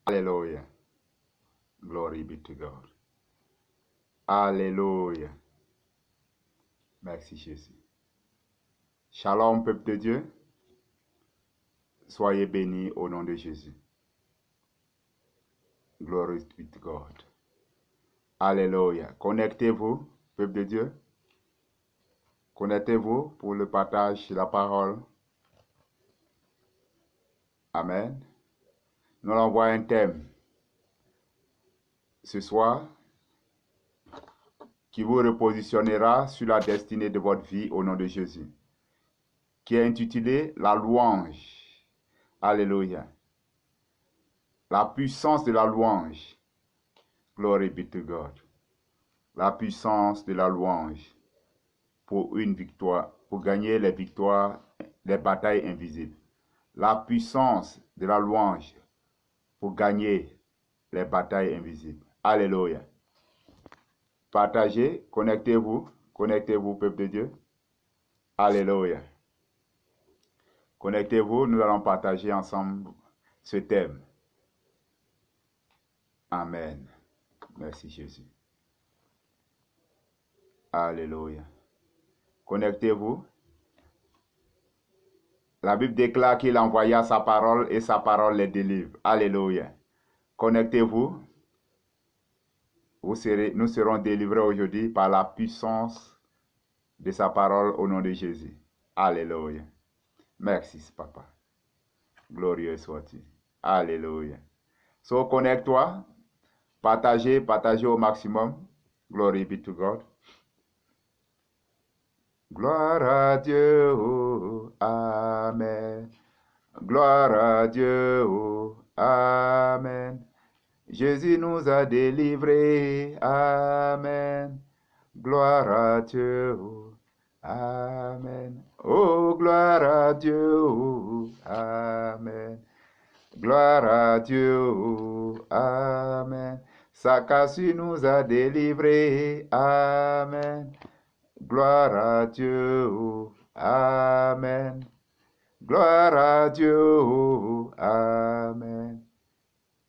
Alléluia. Glory be to God. Alléluia. Merci Jésus. Shalom, peuple de Dieu. Soyez bénis au nom de Jésus. Glory be to God. Alléluia. Connectez-vous, peuple de Dieu. Connectez-vous pour le partage de la parole. Amen. Nous allons voir un thème ce soir qui vous repositionnera sur la destinée de votre vie au nom de Jésus, qui est intitulé La louange. Alléluia. La puissance de la louange. Glory be to God. La puissance de la louange pour une victoire, pour gagner les victoires, les batailles invisibles. La puissance de la louange pour gagner les batailles invisibles. Alléluia. Partagez, connectez-vous, peuple de Dieu. Alléluia. Connectez-vous, nous allons partager ensemble ce thème. Amen. Merci Jésus. Alléluia. Connectez-vous. La Bible déclare qu'il envoya sa parole et sa parole les délivre. Alléluia. Connectez-vous. Nous serons délivrés aujourd'hui par la puissance de sa parole au nom de Jésus. Alléluia. Merci, Papa. Glorieux sois-tu. Alléluia. So, connecte-toi. Partagez au maximum. Glory be to God. Gloire à Dieu. Oh, amen. Gloire à Dieu. Oh, amen. Jésus nous a délivrés. Amen. Gloire à Dieu. Oh, amen. Oh, gloire à Dieu. Oh, amen. Gloire à Dieu. Oh, amen. Sa cassure nous a délivrés. Amen. Gloire à Dieu. Oh, amen. Gloire à Dieu. Oh, amen.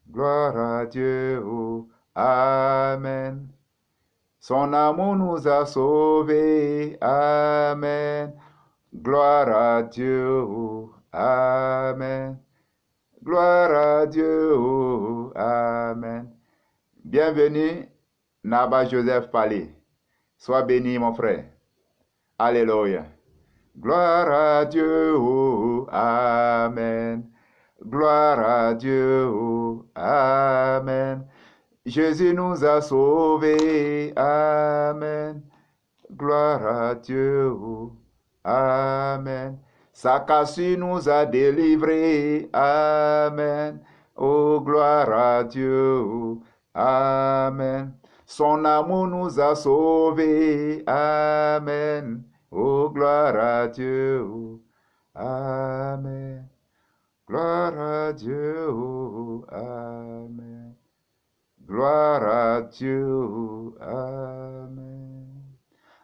Gloire à Dieu. Oh, amen. Son amour nous a sauvés. Amen. Gloire à Dieu. Oh, amen. Gloire à Dieu. Oh, amen. Bienvenue, Naba Joseph Palé. Sois béni, mon frère. Alléluia. Gloire à Dieu. Oh, amen. Gloire à Dieu. Oh, amen. Jésus nous a sauvés. Amen. Gloire à Dieu. Oh, amen. Sa cassure nous a délivrés. Amen. Oh, gloire à Dieu. Oh, amen. Son amour nous a sauvés. Amen. Oh, gloire à Dieu. Oh, amen. Gloire à Dieu. Oh, amen. Gloire à Dieu. Amen.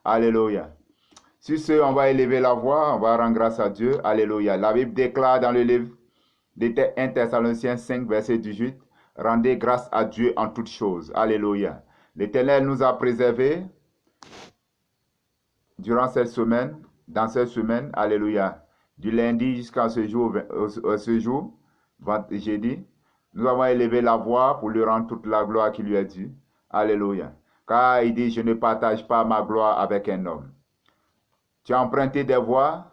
Alléluia. Sur ce, on va élever la voix, on va rendre grâce à Dieu. Alléluia. La Bible déclare dans le livre des 1 Thessaloniciens 5, verset 18, « Rendez grâce à Dieu en toutes choses. » Alléluia. L'Éternel nous a préservés durant cette semaine, dans cette semaine. Alléluia. Du lundi jusqu'à ce jour, jeudi. Nous avons élevé la voix pour lui rendre toute la gloire qui lui est due. Alléluia. Car il dit, je ne partage pas ma gloire avec un homme. Tu as emprunté des voies,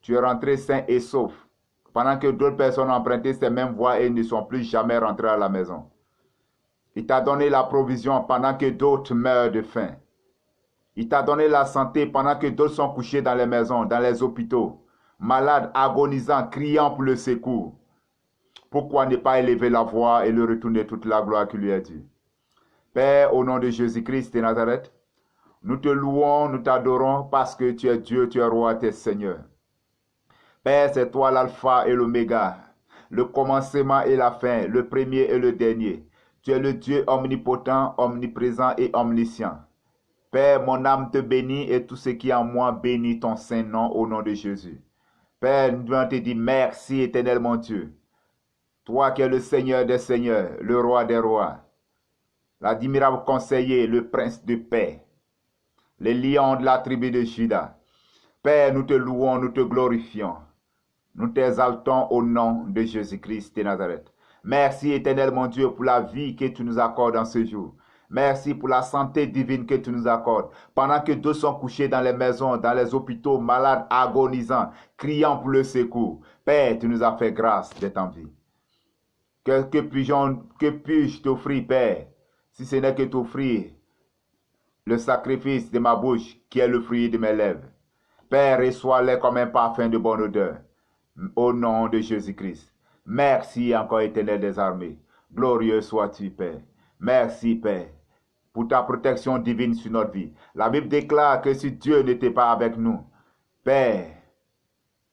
tu es rentré sain et sauf. Pendant que d'autres personnes ont emprunté ces mêmes voies et ne sont plus jamais rentrées à la maison. Il t'a donné la provision pendant que d'autres meurent de faim. Il t'a donné la santé pendant que d'autres sont couchés dans les maisons, dans les hôpitaux, malades, agonisants, criant pour le secours. Pourquoi ne pas élever la voix et lui retourner toute la gloire qui lui est due? Père, au nom de Jésus-Christ de Nazareth, nous te louons, nous t'adorons parce que tu es Dieu, tu es roi, tu es Seigneur. Père, c'est toi l'alpha et l'oméga, le commencement et la fin, le premier et le dernier. Tu es le Dieu omnipotent, omniprésent et omniscient. Père, mon âme te bénit et tout ce qui est en moi bénit ton saint nom au nom de Jésus. Père, nous devons te dire merci, éternel mon Dieu. Toi qui es le Seigneur des seigneurs, le roi des rois, l'admirable conseiller, le prince de paix, les lions de la tribu de Juda. Père, nous te louons, nous te glorifions. Nous t'exaltons au nom de Jésus-Christ de Nazareth. Merci, éternel mon Dieu, pour la vie que tu nous accordes en ce jour. Merci pour la santé divine que tu nous accordes. Pendant que d'autres sont couchés dans les maisons, dans les hôpitaux, malades, agonisants, criant pour le secours. Père, tu nous as fait grâce d'être en vie. Que puis-je t'offrir, Père, si ce n'est que t'offrir le sacrifice de ma bouche, qui est le fruit de mes lèvres. Père, reçois-les comme un parfum de bonne odeur. Au nom de Jésus-Christ. Merci encore, éternel des armées. Glorieux sois-tu, Père. Merci, Père, pour ta protection divine sur notre vie. La Bible déclare que si Dieu n'était pas avec nous, Père,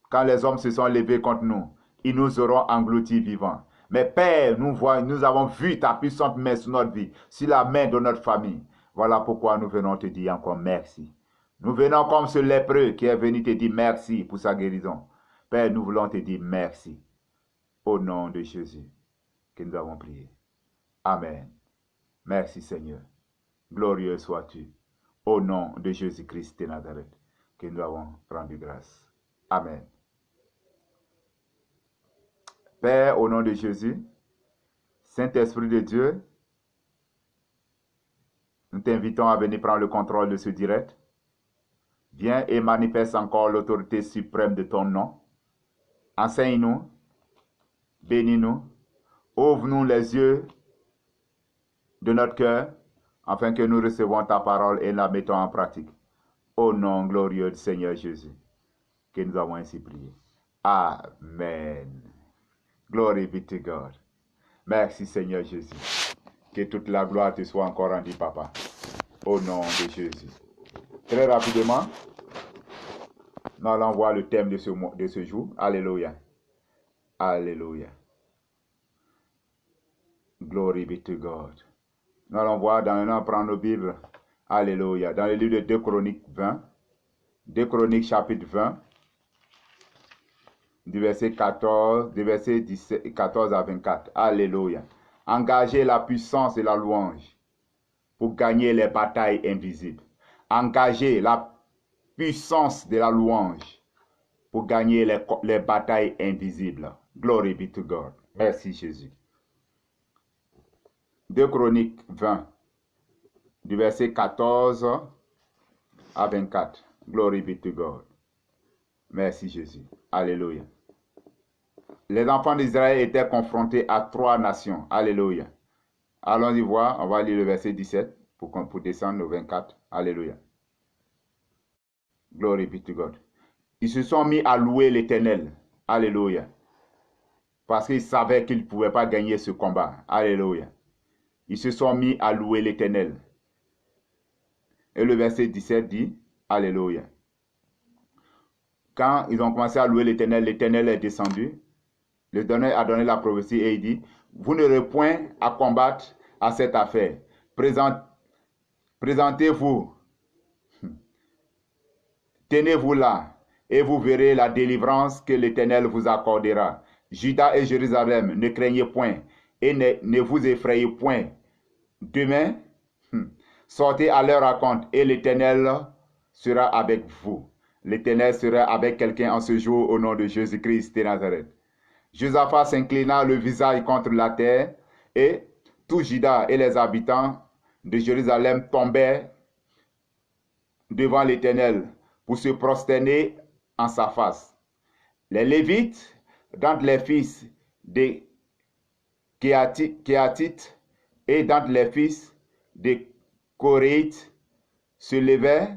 quand les hommes se sont levés contre nous, ils nous auront engloutis vivants. Mais Père, nous avons vu ta puissante main sur notre vie, sur la main de notre famille. Voilà pourquoi nous venons te dire encore merci. Nous venons comme ce lépreux qui est venu te dire merci pour sa guérison. Père, nous voulons te dire merci. Au nom de Jésus que nous avons prié. Amen. Merci Seigneur. Glorieux sois-tu. Au nom de Jésus-Christ de Nazareth que nous avons rendu grâce. Amen. Père, au nom de Jésus, Saint-Esprit de Dieu, nous t'invitons à venir prendre le contrôle de ce direct. Viens et manifeste encore l'autorité suprême de ton nom. Enseigne-nous, bénis-nous, ouvre-nous les yeux de notre cœur, afin que nous recevons ta parole et la mettons en pratique. Au nom glorieux du Seigneur Jésus, que nous avons ainsi prié. Amen. Glory be to God. Merci Seigneur Jésus. Que toute la gloire te soit encore rendue, Papa. Au nom de Jésus. Très rapidement, nous allons voir le thème de ce jour. Alléluia. Alléluia. Glory be to God. Nous allons voir prendre nos Bibles. Alléluia. Dans le livre de 2 Chroniques 20. 2 Chroniques chapitre 20. Du verset 14 à 24. Alléluia. Engagez la puissance et la louange pour gagner les batailles invisibles. Engagez la puissance de la louange pour gagner les batailles invisibles. Glory be to God. Merci Jésus. 2 Chroniques 20, du verset 14 à 24. Glory be to God. Merci Jésus. Alléluia. Les enfants d'Israël étaient confrontés à 3 nations. Alléluia. Allons-y voir, on va lire le verset 17 pour descendre au 24. Alléluia. Glory be to God. Ils se sont mis à louer l'Éternel. Alléluia. Parce qu'ils savaient qu'ils ne pouvaient pas gagner ce combat. Alléluia. Ils se sont mis à louer l'Éternel. Et le verset 17 dit, Alléluia. Quand ils ont commencé à louer l'Éternel, l'Éternel est descendu. L'Éternel a donné la prophétie et il dit, vous n'aurez point à combattre à cette affaire. Présentez-vous. Tenez-vous là et vous verrez la délivrance que l'Éternel vous accordera. Juda et Jérusalem, ne craignez point et ne vous effrayez point. Demain, sortez à leur raconte et l'Éternel sera avec vous. L'Éternel sera avec quelqu'un en ce jour au nom de Jésus-Christ de Nazareth. Josaphat s'inclina le visage contre la terre et tout Juda et les habitants de Jérusalem tombèrent devant l'Éternel pour se prosterner en sa face. Les Lévites, d'entre les fils des Kéatites et d'entre les fils des Coréites, se levèrent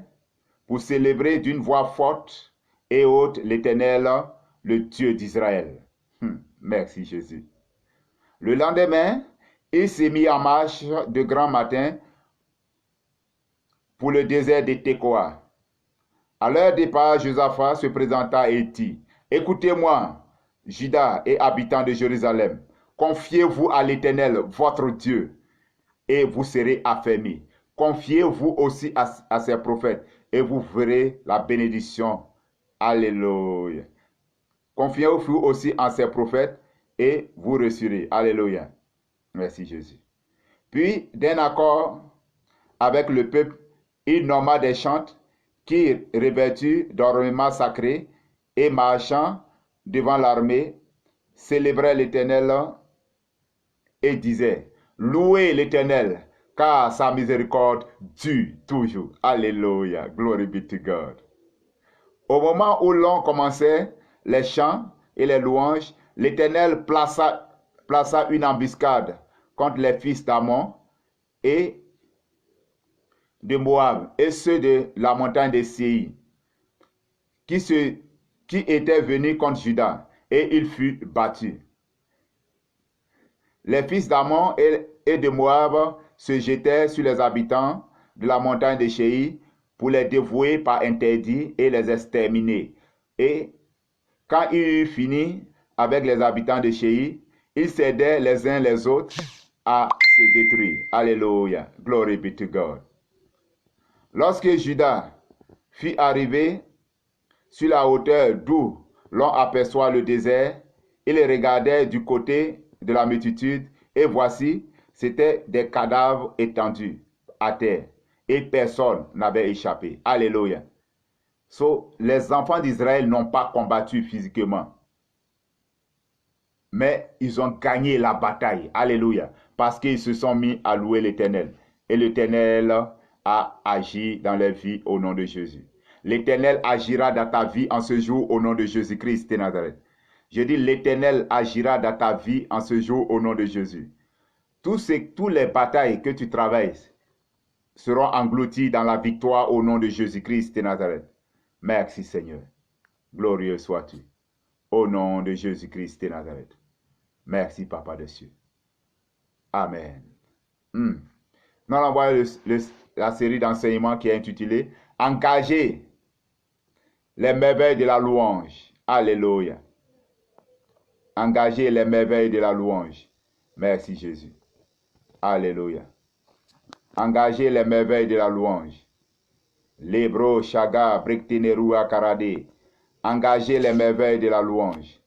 pour célébrer d'une voix forte et haute l'Éternel, le Dieu d'Israël. Merci Jésus. Le lendemain, il s'est mis en marche de grand matin pour le désert de Tekoa. À leur départ, Josaphat se présenta et dit, écoutez-moi, Juda et habitants de Jérusalem, confiez-vous à l'Éternel, votre Dieu, et vous serez affermis. Confiez-vous aussi à ses prophètes, et vous verrez la bénédiction. Alléluia. Confiez-vous aussi en ses prophètes, et vous reçurez. Alléluia. Merci Jésus. Puis, d'un accord avec le peuple, il nomma des chantres qui, revêtus d'ornements sacrés et marchant devant l'armée, célébraient l'Éternel et disaient, louez l'Éternel, car sa miséricorde dure toujours. Alléluia. Glory be to God. Au moment où l'on commençait les chants et les louanges, l'Éternel plaça une embuscade contre les fils d'Ammon et de Moab et ceux de la montagne de Séir, qui étaient venus contre Juda, et il fut battu. Les fils d'Ammon et de Moab se jetaient sur les habitants de la montagne de Séir pour les dévouer par interdit et les exterminer. Et quand il eut fini avec les habitants de Séir, ils s'aidaient les uns les autres à se détruire. Alléluia. Glory be to God. Lorsque Judas fut arrivé sur la hauteur d'où l'on aperçoit le désert, il regardait du côté de la multitude, et voici, c'étaient des cadavres étendus à terre, et personne n'avait échappé. Alléluia. Les enfants d'Israël n'ont pas combattu physiquement, mais ils ont gagné la bataille. Alléluia. Parce qu'ils se sont mis à louer l'Éternel. Et l'Éternel a agi dans leur vie au nom de Jésus. L'Éternel agira dans ta vie en ce jour au nom de Jésus-Christ de Nazareth. Je dis, l'Éternel agira dans ta vie en ce jour au nom de Jésus. Toutes les batailles que tu travailles seront englouties dans la victoire au nom de Jésus-Christ de Nazareth. Merci Seigneur. Glorieux sois-tu. Au nom de Jésus-Christ de Nazareth. Merci Papa des cieux. Amen. Nous allons voir la série d'enseignements qui est intitulée « Engager les merveilles de la louange ». Alléluia. Engager les merveilles de la louange. Merci Jésus. Alléluia. Engager les merveilles de la louange. Lebro, Chaga, Briktineru, Akarade. Engager les merveilles de la louange.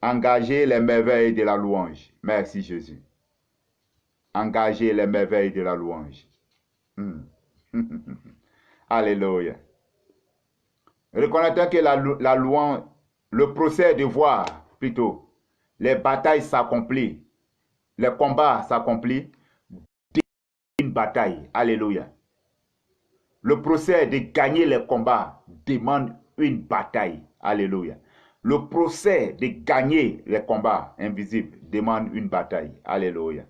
Engager les merveilles de la louange. Merci Jésus. Engager les merveilles de la louange. Alléluia. Reconnaissons que la louange, le procès de voir plutôt, les batailles s'accomplissent, les combats s'accomplissent d'une bataille. Alléluia. Le procès de gagner les combats demande une bataille. Alléluia. Le procès de gagner les combats invisibles demande une bataille. Alléluia.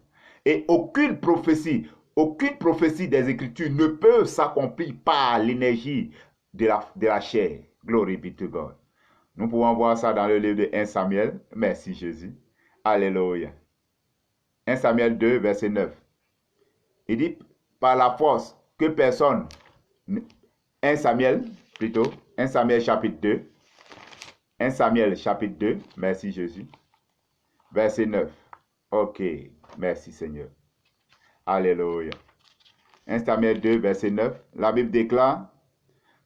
Et aucune prophétie des Écritures ne peut s'accomplir par l'énergie de la chair. Glory be to God. Nous pouvons voir ça dans le livre de 1 Samuel. Merci Jésus. Alléluia. 1 Samuel 2, verset 9. Il dit, par la force que personne... 1 Samuel chapitre 2. 1 Samuel chapitre 2. Merci Jésus. Verset 9. Ok. Merci Seigneur. Alléluia. 1 Samuel 2, verset 9. La Bible déclare,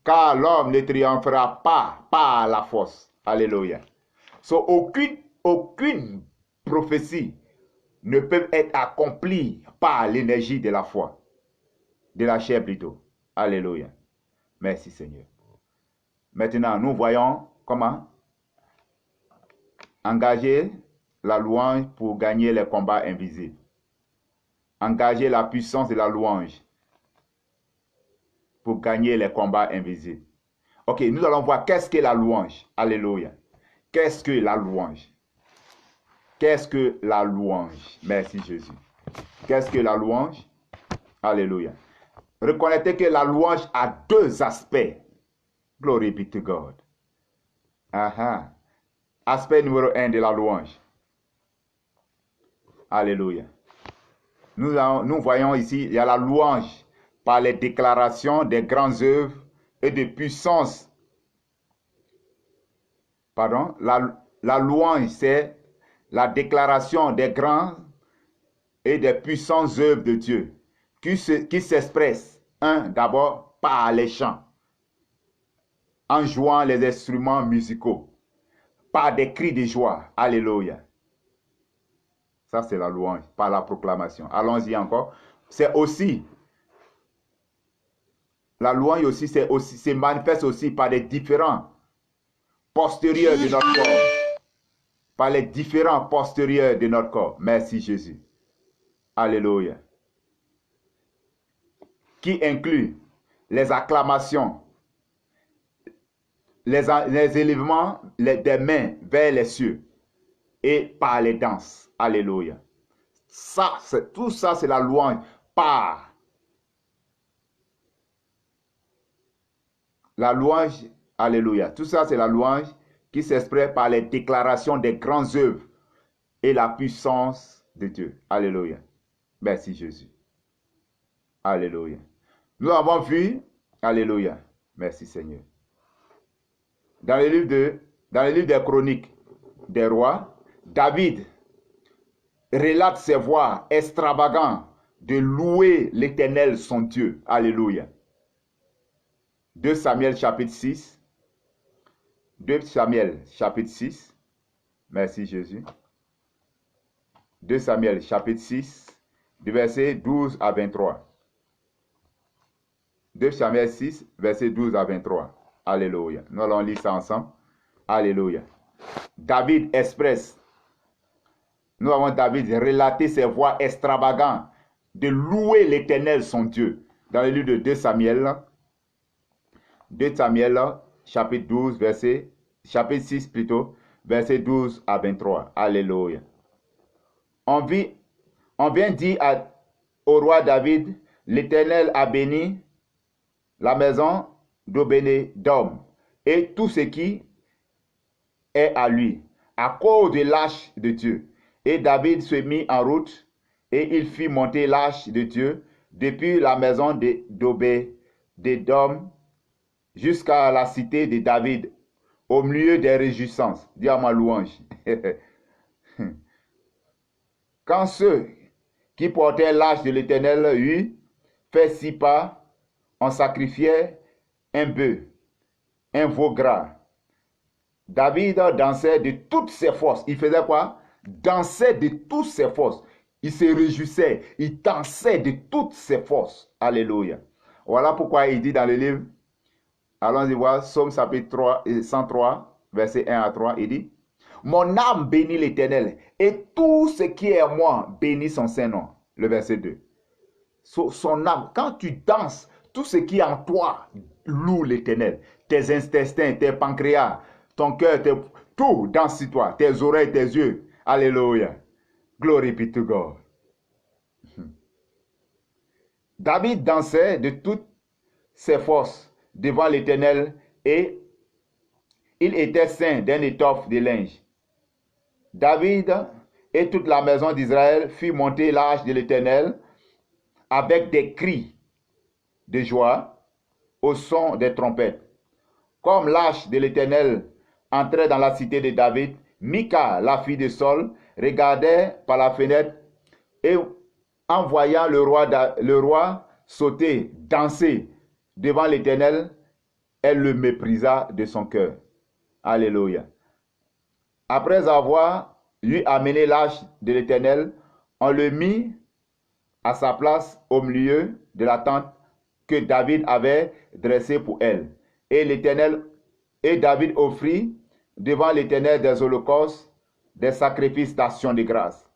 car l'homme ne triomphera pas par la force. Alléluia. Aucune prophétie ne peut être accomplie par l'énergie de la foi. De la chair plutôt. Alléluia. Merci Seigneur. Maintenant, nous voyons comment engager la louange pour gagner les combats invisibles. Engager la puissance de la louange pour gagner les combats invisibles. Ok, nous allons voir qu'est-ce que la louange. Alléluia. Qu'est-ce que la louange? Qu'est-ce que la louange? Merci Jésus. Qu'est-ce que la louange? Alléluia. Reconnaissez que la louange a deux aspects. Glory be to God. Aspect numéro 1 de la louange. Alléluia. Nous voyons ici, il y a la louange par les déclarations des grandes œuvres et de puissance. Pardon, la louange, c'est la déclaration des grandes et des puissantes œuvres de Dieu qui s'expressent, d'abord par les chants, en jouant les instruments musicaux, par des cris de joie. Alléluia. Ça, c'est la louange, par la proclamation. Allons-y encore. C'est aussi, la louange aussi, c'est manifeste aussi par les différents postérieurs de notre corps. Par les différents postérieurs de notre corps. Merci Jésus. Alléluia. Qui inclut les acclamations, les élèvements des mains vers les cieux et par les danses. Alléluia. Tout ça, c'est la louange par la louange. Alléluia. Tout ça, c'est la louange qui s'exprime par les déclarations des grandes œuvres et la puissance de Dieu. Alléluia. Merci Jésus. Alléluia. Nous avons vu, alléluia, merci Seigneur. Dans le livre des Chroniques des rois, David relate ses voix extravagantes de louer l'Éternel son Dieu. Alléluia. 2 Samuel chapitre 6. 2 Samuel chapitre 6. Merci Jésus. 2 Samuel chapitre 6, du verset 12 à 23. 2 Samuel 6, verset 12 à 23. Alléluia. Nous allons lire ça ensemble. Alléluia. David expresse. Nous avons David relater ses voix extravagantes de louer l'Éternel son Dieu. Dans le livre de 2 Samuel. 2 Samuel chapitre 12, chapitre 6 plutôt, verset 12 à 23. Alléluia. On vient dire au roi David, l'Éternel a béni la maison d'Obénédom et tout ce qui est à lui, à cause de l'arche de Dieu. Et David se mit en route et il fit monter l'arche de Dieu depuis la maison d'Obénédom jusqu'à la cité de David, au milieu des réjouissances. Dis à ma louange. Quand ceux qui portaient l'arche de l'Éternel eurent fait 6 pas, on sacrifiait un bœuf, un veau gras. David dansait de toutes ses forces. Il faisait quoi? Dansait de toutes ses forces. Il se réjouissait, il dansait de toutes ses forces. Alléluia. Voilà pourquoi il dit dans le livre, allons-y voir, Psaume chapitre 103, verset 1 à 3, il dit, mon âme bénit l'Éternel, et tout ce qui est en moi bénit son Saint-Nom. Le verset 2. Son âme, quand tu danses, tout ce qui est en toi loue l'Éternel. Tes intestins, tes pancréas, ton cœur, tout danse sur toi. Tes oreilles, tes yeux. Alléluia. Glory be to God. David dansait de toutes ses forces devant l'Éternel et il était ceint d'une étoffe de linge. David et toute la maison d'Israël firent monter l'arche de l'Éternel avec des cris de joie au son des trompettes. Comme l'arche de l'Éternel entrait dans la cité de David, Mika, la fille de Saul, regardait par la fenêtre et en voyant le roi sauter, danser devant l'Éternel, elle le méprisa de son cœur. Alléluia. Après avoir lui amené l'arche de l'Éternel, on le mit à sa place au milieu de la tente que David avait dressée pour elle. Et David offrit devant l'Éternel des holocaustes, des sacrifices d'action de grâce.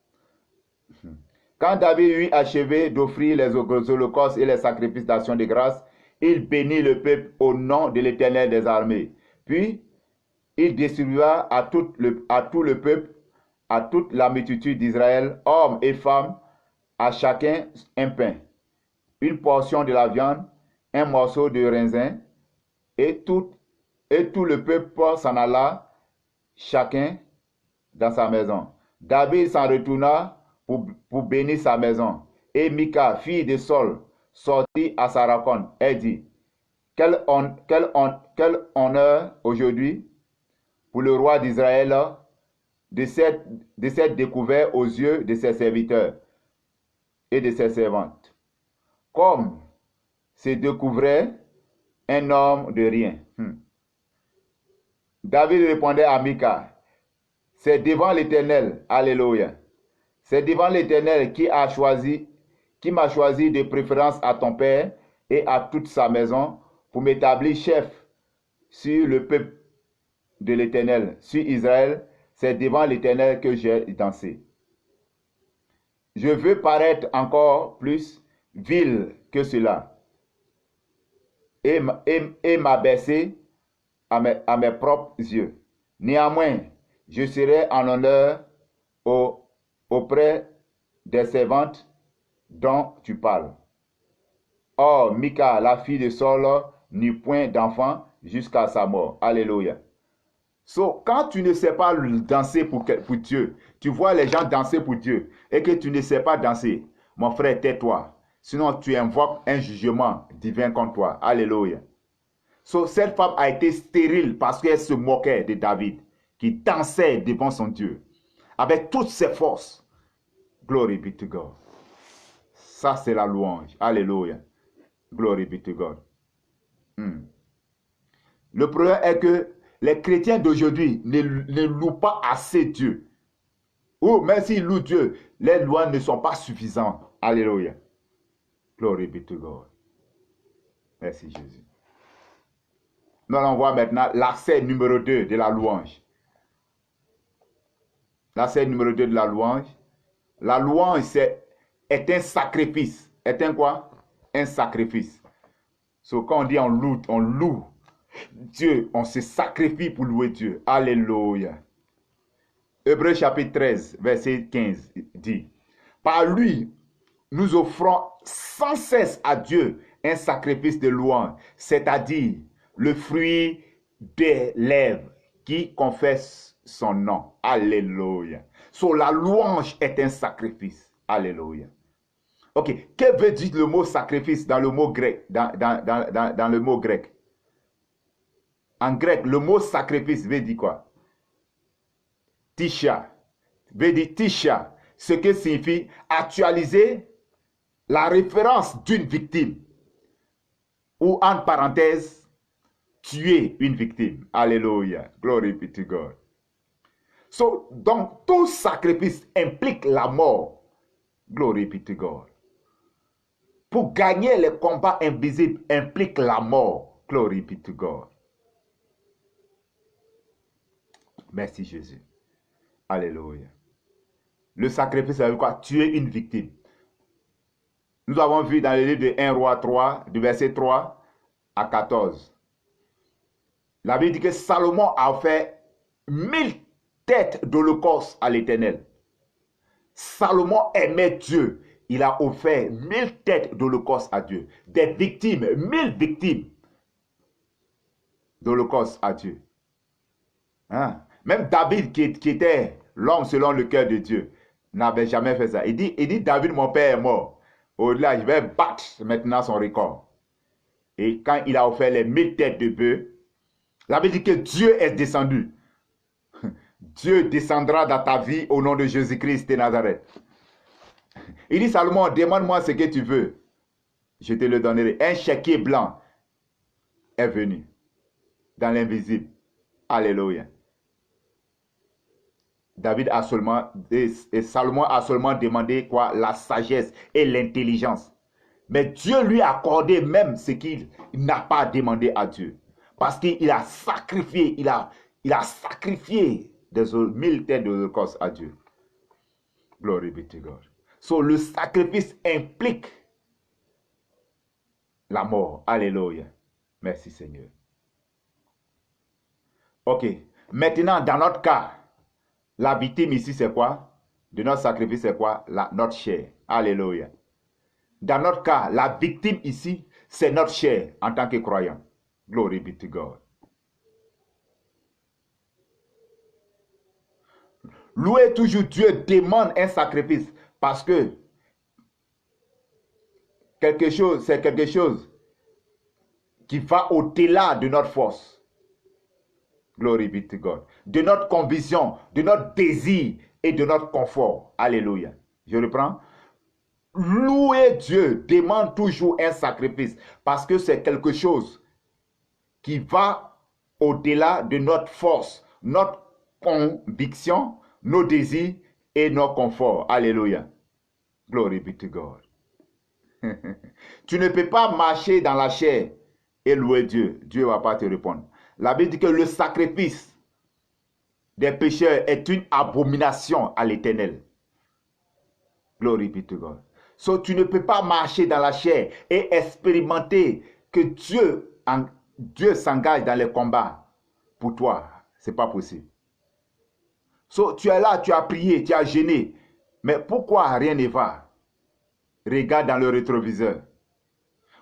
Quand David eut achevé d'offrir les holocaustes et les sacrifices d'action de grâce, il bénit le peuple au nom de l'Éternel des armées. Puis, il distribua à tout le peuple, à toute la multitude d'Israël, hommes et femmes, à chacun un pain, une portion de la viande, un morceau de raisin, et tout le peuple s'en alla, chacun dans sa maison. David s'en retourna pour bénir sa maison. Et Mika, fille de Saul, sortit à sa rencontre. Elle dit, quel honneur aujourd'hui pour le roi d'Israël de s'être découvert aux yeux de ses serviteurs et de ses servantes, comme se découvrait un homme de rien. David répondait à Mika, c'est devant l'Éternel, alléluia, C'est devant l'Éternel qui m'a choisi de préférence à ton père et à toute sa maison pour m'établir chef sur le peuple de l'Éternel, sur Israël. C'est devant l'Éternel que j'ai dansé. Je veux paraître encore plus vil que cela et m'abaisser à mes propres yeux. Néanmoins, je serai en honneur auprès des servantes dont tu parles. Or, Mika, la fille de Saul, n'eut point d'enfant jusqu'à sa mort. Alléluia. So, quand tu ne sais pas danser pour Dieu, tu vois les gens danser pour Dieu et que tu ne sais pas danser, mon frère, tais-toi. Sinon, tu invoques un jugement divin contre toi. Alléluia. So, cette femme a été stérile parce qu'elle se moquait de David, qui dansait devant son Dieu, avec toutes ses forces. Glory be to God. Ça, c'est la louange. Alléluia. Glory be to God. Le problème est que les chrétiens d'aujourd'hui ne louent pas assez Dieu. Ou même s'ils louent Dieu, les lois ne sont pas suffisantes. Alléluia. Glory be to God. Merci Jésus. Nous allons voir maintenant l'accès numéro 2 de la louange. L'accès numéro 2 de la louange. La louange est un sacrifice. Est un quoi? Un sacrifice. So, quand on dit on loue Dieu, on se sacrifie pour louer Dieu. Alléluia. Hébreux chapitre 13, verset 15 dit, par lui, nous offrons sans cesse à Dieu un sacrifice de louange, c'est-à-dire le fruit des lèvres qui confessent son nom. Alléluia. So, la louange est un sacrifice. Alléluia. Ok, que veut dire le mot sacrifice dans le mot grec? Dans le mot grec. En grec, le mot sacrifice veut dire quoi? Tisha. Veut dire tisha. Ce qui signifie actualiser la référence d'une victime. Ou en parenthèse, tuer une victime. Alléluia. Glory be to God. So, donc, tout sacrifice implique la mort. Glory be to God. Pour gagner les combats invisibles implique la mort. Glory be to God. Merci Jésus. Alléluia. Le sacrifice, ça veut quoi? Tuer une victime. Nous avons vu dans le livre de 1 Roi 3, du verset 3 à 14. La Bible dit que Salomon a fait 1000 têtes d'holocauste à l'Éternel. Salomon aimait Dieu. Il a offert 1000 têtes d'holocauste à Dieu. Des victimes, 1000 victimes d'holocauste à Dieu. Hein? Même David, qui était l'homme selon le cœur de Dieu, n'avait jamais fait ça. Il dit, David, mon père est mort. Au-delà, je vais battre maintenant son record. Et quand il a offert les 1000 têtes de bœuf, la Bible dit que Dieu est descendu. Dieu descendra dans ta vie au nom de Jésus-Christ de Nazareth. Il dit, Salomon, demande-moi ce que tu veux. Je te le donnerai. Un chéquier blanc est venu dans l'invisible. Alléluia. David a seulement, et Salomon a seulement demandé quoi? La sagesse et l'intelligence. Mais Dieu lui a accordé même ce qu'il n'a pas demandé à Dieu. Parce qu'il a sacrifié, il a sacrifié des 1000 têtes d'holocauste à Dieu. Glory be to God. So, le sacrifice implique la mort. Alléluia. Merci Seigneur. Ok. Maintenant, dans notre cas, la victime ici, c'est quoi? De notre sacrifice, c'est quoi? Notre chair. Alléluia. Dans notre cas, la victime ici, c'est notre chair en tant que croyant. Glory be to God. Louer toujours Dieu demande un sacrifice parce que c'est quelque chose qui va au-delà de notre force. Glory be to God. De notre conviction, de notre désir et de notre confort. Alléluia. Je reprends. Louer Dieu demande toujours un sacrifice parce que c'est quelque chose qui va au-delà de notre force, notre conviction, nos désirs et nos conforts. Alléluia. Glory be to God. Tu ne peux pas marcher dans la chair et louer Dieu. Dieu ne va pas te répondre. La Bible dit que le sacrifice des pécheurs est une abomination à l'Éternel. Glory be to God. So, tu ne peux pas marcher dans la chair et expérimenter que Dieu s'engage dans les combats pour toi. Ce n'est pas possible. So, tu es là, tu as prié, tu as gêné. Mais pourquoi rien ne va? Regarde dans le rétroviseur.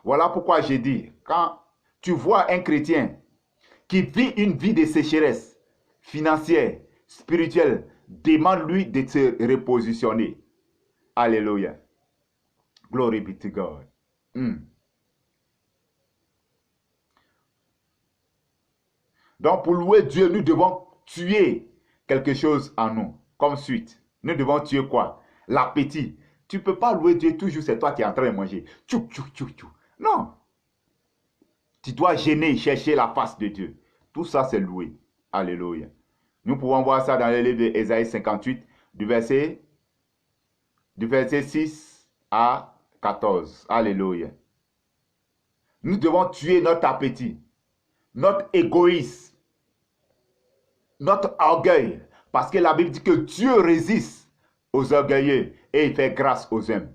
Voilà pourquoi j'ai dit, quand tu vois un chrétien qui vit une vie de sécheresse financière, spirituelle, demande-lui de se repositionner. Alléluia. Glory be to God. Donc, pour louer Dieu, nous devons tuer quelque chose en nous, comme suite. Nous devons tuer quoi? L'appétit. Tu ne peux pas louer Dieu, toujours c'est toi qui es en train de manger. Tchou, tchou, tchou, tchou. Non. Tu dois gêner, chercher la face de Dieu. Tout ça, c'est louer. Alléluia. Nous pouvons voir ça dans le livre d'Ésaïe 58, du verset 6 à 14. Alléluia. Nous devons tuer notre appétit, notre égoïsme, notre orgueil. Parce que la Bible dit que Dieu résiste aux orgueilleux et il fait grâce aux hommes.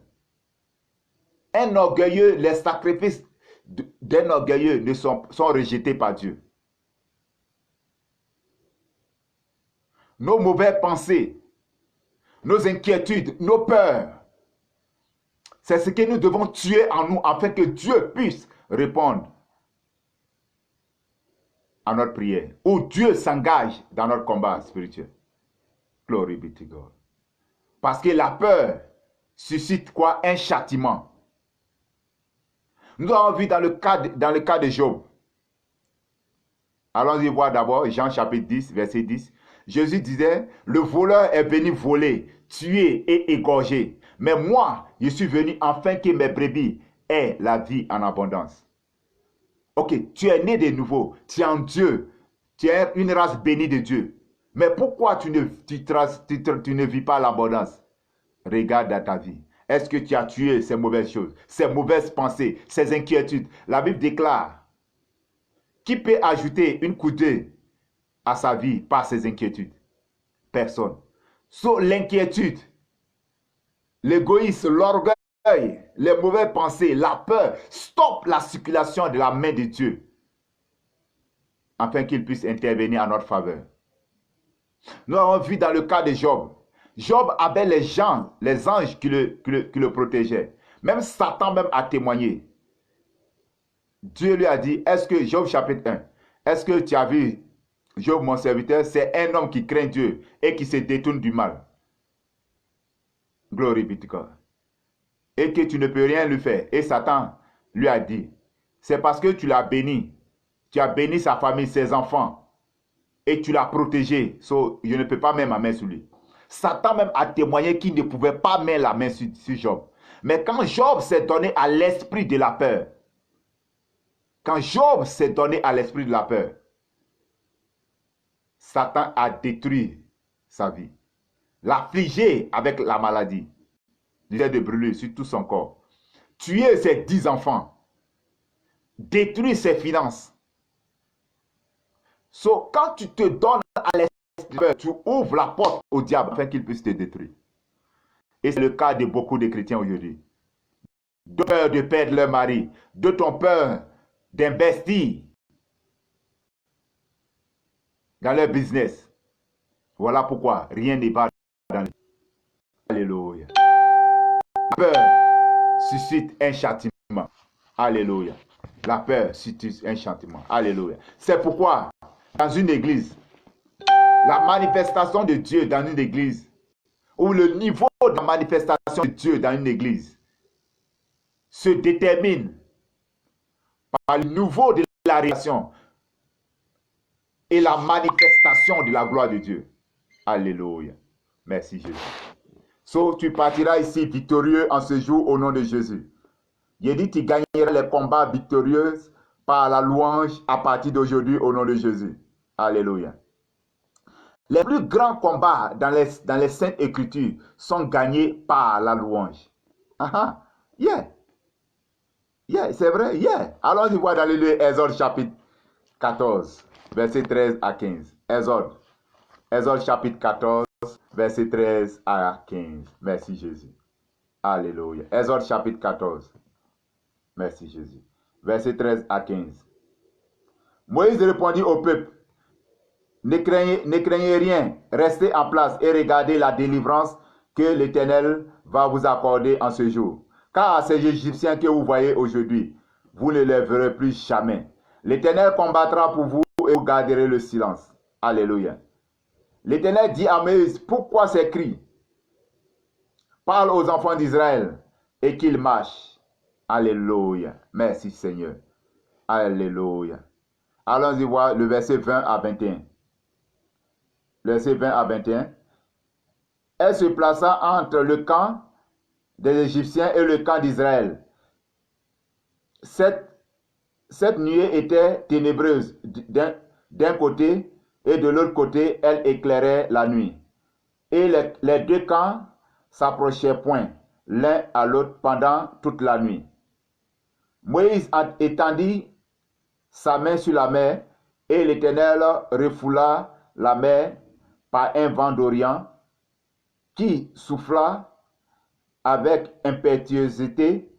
Un orgueilleux, les sacrifices d'un orgueilleux sont rejetés par Dieu. Nos mauvaises pensées, nos inquiétudes, nos peurs, c'est ce que nous devons tuer en nous afin que Dieu puisse répondre à notre prière. Ou Dieu s'engage dans notre combat spirituel. Glory be to God. Parce que la peur suscite quoi? Un châtiment. Nous avons vu dans le cas de Job. Allons-y voir d'abord Jean chapitre 10, verset 10. Jésus disait, le voleur est venu voler, tuer et égorger. Mais moi, je suis venu afin que mes brebis aient la vie en abondance. Ok, tu es né de nouveau, tu es en Dieu, tu es une race bénie de Dieu. Mais pourquoi tu ne vis pas l'abondance? Regarde dans ta vie. Est-ce que tu as tué ces mauvaises choses, ces mauvaises pensées, ces inquiétudes? La Bible déclare, qui peut ajouter une coudée à sa vie par ses inquiétudes? Personne. Sauf l'inquiétude, l'égoïsme, l'orgueil, les mauvaises pensées, la peur, stoppe la circulation de la main de Dieu afin qu'il puisse intervenir en notre faveur. Nous avons vu dans le cas de Job. Job avait les anges qui le protégeaient. Même Satan même a témoigné. Dieu lui a dit, est-ce que, Job chapitre 1, est-ce que tu as vu Job mon serviteur, c'est un homme qui craint Dieu et qui se détourne du mal. Glory be to God. Et que tu ne peux rien lui faire. Et Satan lui a dit, c'est parce que tu l'as béni. Tu as béni sa famille, ses enfants. Et tu l'as protégé. So, je ne peux pas mettre ma main sur lui. Satan même a témoigné qu'il ne pouvait pas mettre la main sur Job. Mais quand Job s'est donné à l'esprit de la peur, quand Job s'est donné à l'esprit de la peur, Satan a détruit sa vie. L'affligé avec la maladie, de brûler sur tout son corps. Tuer ses 10 enfants. Détruire ses finances. So, quand tu te donnes à l'esprit de peur, tu ouvres la porte au diable afin qu'il puisse te détruire. Et c'est le cas de beaucoup de chrétiens aujourd'hui. De peur de perdre leur mari, de ton peur d'investir dans leur business. Voilà pourquoi rien n'est va dans le... Alléluia. La peur suscite un châtiment. Alléluia. La peur suscite un châtiment. Alléluia. C'est pourquoi, dans une église, la manifestation de Dieu dans une église, ou le niveau de la manifestation de Dieu dans une église, se détermine par le niveau de la relation et la manifestation de la gloire de Dieu. Alléluia. Merci Jésus. So, tu partiras ici victorieux en ce jour au nom de Jésus. Il dit tu gagneras les combats victorieux par la louange à partir d'aujourd'hui au nom de Jésus. Alléluia. Les plus grands combats dans les Saintes Écritures sont gagnés par la louange. Yeah, c'est vrai, yeah. Allons-y voir dans le livre Exode chapitre 14, verset 13 à 15. Exode chapitre 14, verset 13 à 15. Merci Jésus. Alléluia. Exode chapitre 14. Merci Jésus. Verset 13 à 15. Moïse répondit au peuple, ne craignez rien, restez en place et regardez la délivrance que l'Éternel va vous accorder en ce jour. Car ces Égyptiens que vous voyez aujourd'hui, vous ne les verrez plus jamais. L'Éternel combattra pour vous et vous garderez le silence. Alléluia. L'Éternel dit à Moïse, pourquoi ces cris? Parle aux enfants d'Israël et qu'ils marchent. Alléluia. Merci Seigneur. Alléluia. Allons-y voir le verset 20 à 21. Verset 20 à 21. Elle se plaça entre le camp des Égyptiens et le camp d'Israël. Cette nuée était ténébreuse d'un côté et de l'autre côté, elle éclairait la nuit. Et les deux camps s'approchaient point l'un à l'autre pendant toute la nuit. Moïse étendit sa main sur la mer et l'Éternel refoula la mer par un vent d'Orient qui souffla avec impétuosité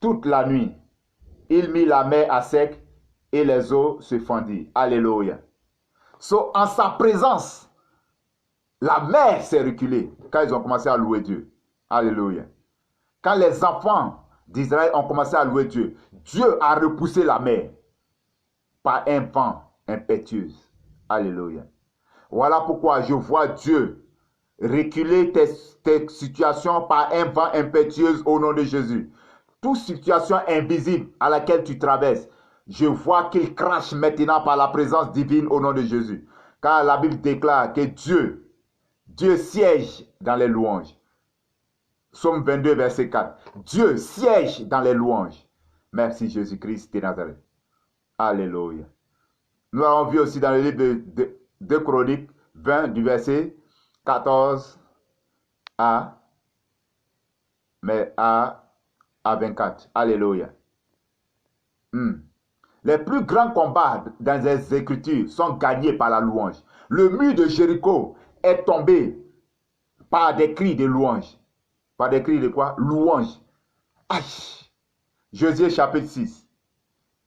toute la nuit. Il mit la mer à sec et les eaux se fendirent. Alléluia. En sa présence, la mer s'est reculée quand ils ont commencé à louer Dieu. Alléluia. Quand les enfants d'Israël ont commencé à louer Dieu, Dieu a repoussé la mer par un vent impétueux. Alléluia. Voilà pourquoi je vois Dieu reculer tes situations par un vent impétueux au nom de Jésus. Toute situation invisible à laquelle tu traverses, je vois qu'il crache maintenant par la présence divine au nom de Jésus. Car la Bible déclare que Dieu siège dans les louanges. Psaume 22, verset 4. Dieu siège dans les louanges. Merci Jésus-Christ de Nazareth. Alléluia. Nous avons vu aussi dans le livre de Chroniques 20 du verset 14 à 24. Alléluia. Les plus grands combats dans les Écritures sont gagnés par la louange. Le mur de Jéricho est tombé par des cris de louange. Par des cris de quoi? Louange. Josué chapitre 6.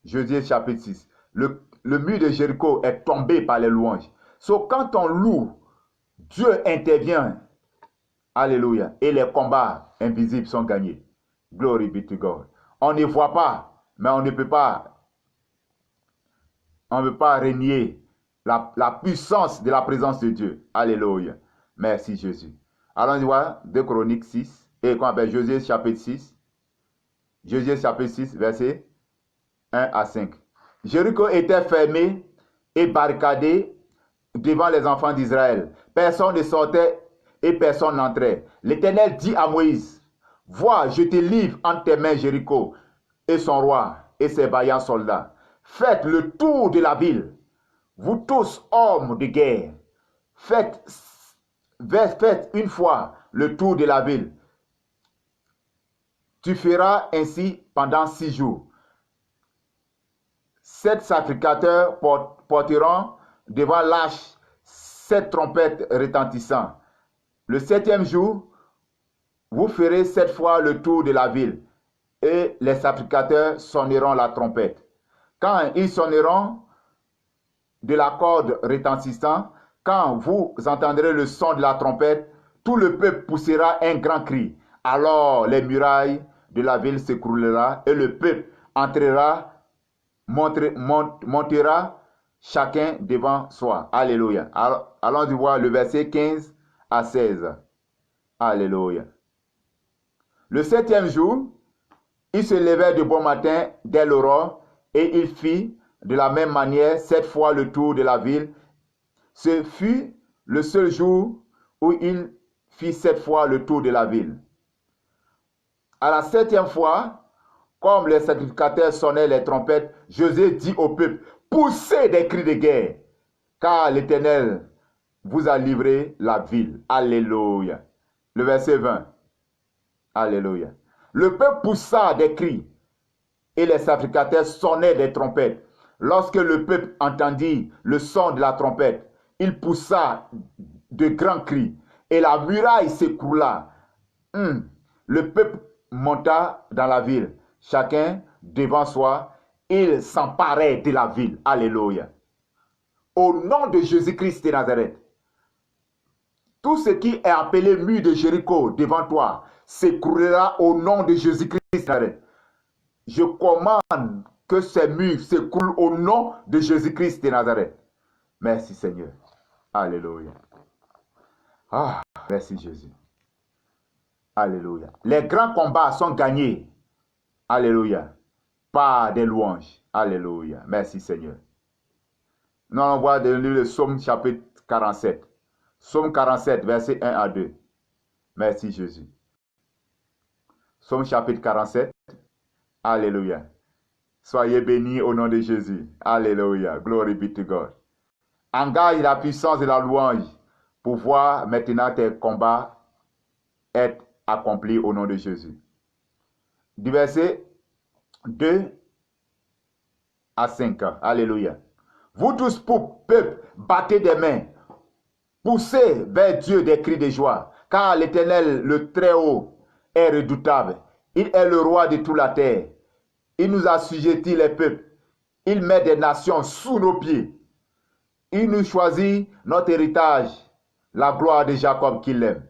Josué chapitre 6. Le mur de Jéricho est tombé par les louanges. Quand on loue, Dieu intervient. Alléluia. Et les combats invisibles sont gagnés. Glory be to God. On ne voit pas, mais on ne peut pas renier la puissance de la présence de Dieu. Alléluia. Merci Jésus. Allons voir 2 Chroniques 6. Et qu'on appelle Josué chapitre 6. Josué chapitre 6, verset 1 à 5. Jéricho était fermé et barricadé devant les enfants d'Israël. Personne ne sortait et personne n'entrait. L'Éternel dit à Moïse, vois, je te livre entre tes mains Jéricho et son roi et ses vaillants soldats. Faites le tour de la ville, vous tous hommes de guerre. Faites une fois le tour de la ville. Tu feras ainsi pendant 6 jours. 7 sacrificateurs porteront devant l'arche 7 trompettes retentissantes. Le 7e jour, vous ferez 7 fois le tour de la ville et les sacrificateurs sonneront la trompette. Quand ils sonneront de la corde retentissante, quand vous entendrez le son de la trompette, tout le peuple poussera un grand cri. Alors les murailles de la ville s'écrouleront et le peuple entrera, montera chacun devant soi. Alléluia. Allons voir le verset 15 à 16. Alléluia. Le 7e jour, il se levait de bon matin dès l'aurore et il fit de la même manière 7 fois le tour de la ville. Ce fut le seul jour où il fit 7 fois le tour de la ville. À la 7e fois, comme les sacrificateurs sonnaient les trompettes, Josué dit au peuple, poussez des cris de guerre, car l'Éternel vous a livré la ville. Alléluia. Le verset 20. Alléluia. Le peuple poussa des cris et les sacrificateurs sonnaient des trompettes. Lorsque le peuple entendit le son de la trompette, il poussa de grands cris et la muraille s'écroula. Le peuple monta dans la ville, chacun devant soi, il s'emparait de la ville. Alléluia. Au nom de Jésus-Christ de Nazareth, tout ce qui est appelé mur de Jéricho devant toi s'écroulera au nom de Jésus-Christ de Nazareth. Je commande que ces murs s'écroulent au nom de Jésus-Christ de Nazareth. Merci Seigneur. Alléluia. Ah, merci Jésus. Alléluia. Les grands combats sont gagnés. Alléluia. Par des louanges. Alléluia. Merci Seigneur. Nous allons voir dans le Psaume chapitre 47. Psaume 47, verset 1 à 2. Merci Jésus. Psaume chapitre 47. Alléluia. Soyez bénis au nom de Jésus. Alléluia. Glory be to God. Engage la puissance de la louange pour voir maintenant tes combats être accomplis au nom de Jésus. Du verset 2 à 5. Alléluia. Vous tous, peuple, battez des mains. Poussez vers Dieu des cris de joie, car l'Éternel, le Très-Haut, est redoutable. Il est le roi de toute la terre. Il nous assujettit les peuples. Il met des nations sous nos pieds. Il nous choisit notre héritage, la gloire de Jacob qu'il aime.